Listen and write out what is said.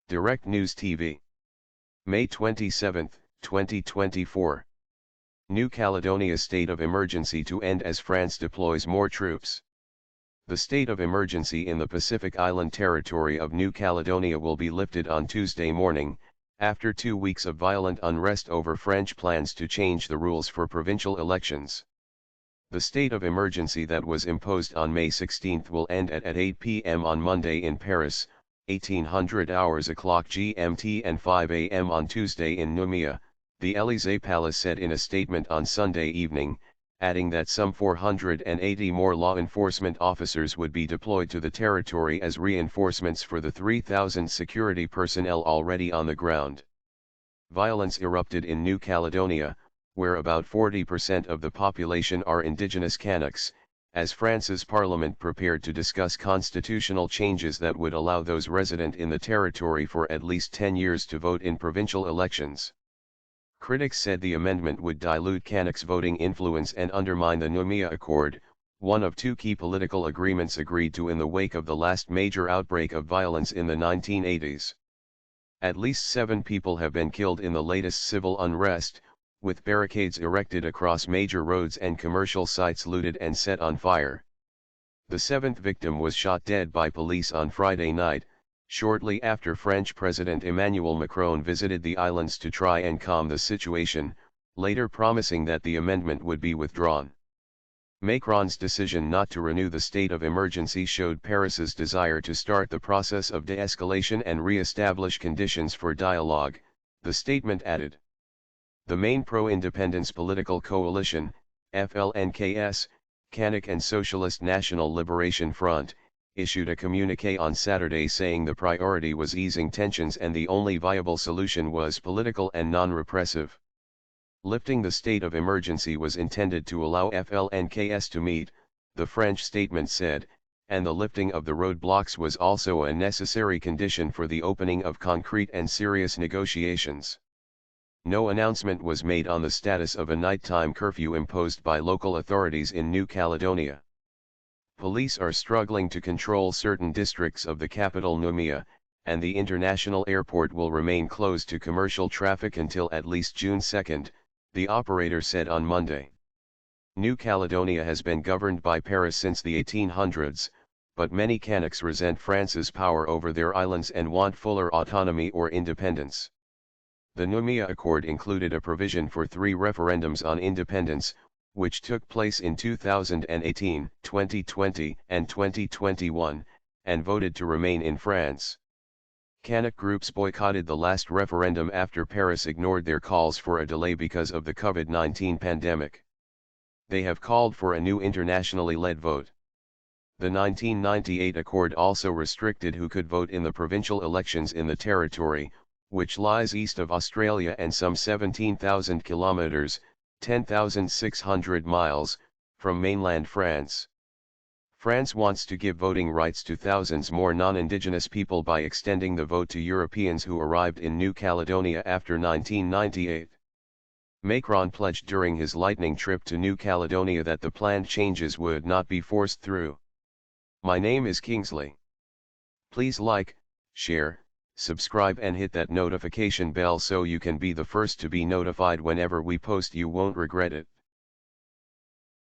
Direct News TV. May 27, 2024. New Caledonia state of emergency to end as France deploys more troops. The state of emergency in the Pacific Island territory of New Caledonia will be lifted on Tuesday morning, after 2 weeks of violent unrest over French plans to change the rules for provincial elections. The state of emergency that was imposed on May 16 will end at 8 p.m. on Monday in Paris, 1800 hours o'clock GMT, and 5 a.m. on Tuesday in Nouméa, the Élysée Palace said in a statement on Sunday evening, adding that some 480 more law enforcement officers would be deployed to the territory as reinforcements for the 3,000 security personnel already on the ground. Violence erupted in New Caledonia, where about 40% of the population are indigenous Kanaks, as France's parliament prepared to discuss constitutional changes that would allow those resident in the territory for at least 10 years to vote in provincial elections. Critics said the amendment would dilute Kanaks' voting influence and undermine the Nouméa Accord, one of 2 key political agreements agreed to in the wake of the last major outbreak of violence in the 1980s. At least 7 people have been killed in the latest civil unrest, with barricades erected across major roads and commercial sites looted and set on fire. The 7th victim was shot dead by police on Friday night, shortly after French President Emmanuel Macron visited the islands to try and calm the situation, later promising that the amendment would be withdrawn. Macron's decision not to renew the state of emergency showed Paris's desire to start the process of de-escalation and re-establish conditions for dialogue, the statement added. The main pro-independence political coalition, FLNKS, Kanak and Socialist National Liberation Front, issued a communiqué on Saturday saying the priority was easing tensions and the only viable solution was political and non-repressive. Lifting the state of emergency was intended to allow FLNKS to meet, the French statement said, and the lifting of the roadblocks was also a necessary condition for the opening of concrete and serious negotiations. No announcement was made on the status of a nighttime curfew imposed by local authorities in New Caledonia. Police are struggling to control certain districts of the capital Nouméa, and the international airport will remain closed to commercial traffic until at least June 2, the operator said on Monday. New Caledonia has been governed by Paris since the 1800s, but many Kanaks resent France's power over their islands and want fuller autonomy or independence. The Nouméa Accord included a provision for 3 referendums on independence, which took place in 2018, 2020, and 2021, and voted to remain in France. Kanak groups boycotted the last referendum after Paris ignored their calls for a delay because of the COVID-19 pandemic. They have called for a new internationally led vote. The 1998 accord also restricted who could vote in the provincial elections in the territory, which lies east of Australia and some 17,000 kilometers, 10,600 miles, from mainland France. France wants to give voting rights to thousands more non-indigenous people by extending the vote to Europeans who arrived in New Caledonia after 1998. Macron pledged during his lightning trip to New Caledonia that the planned changes would not be forced through. My name is Kingsley. Please like, share, subscribe and hit that notification bell so you can be the first to be notified whenever we post. You won't regret it.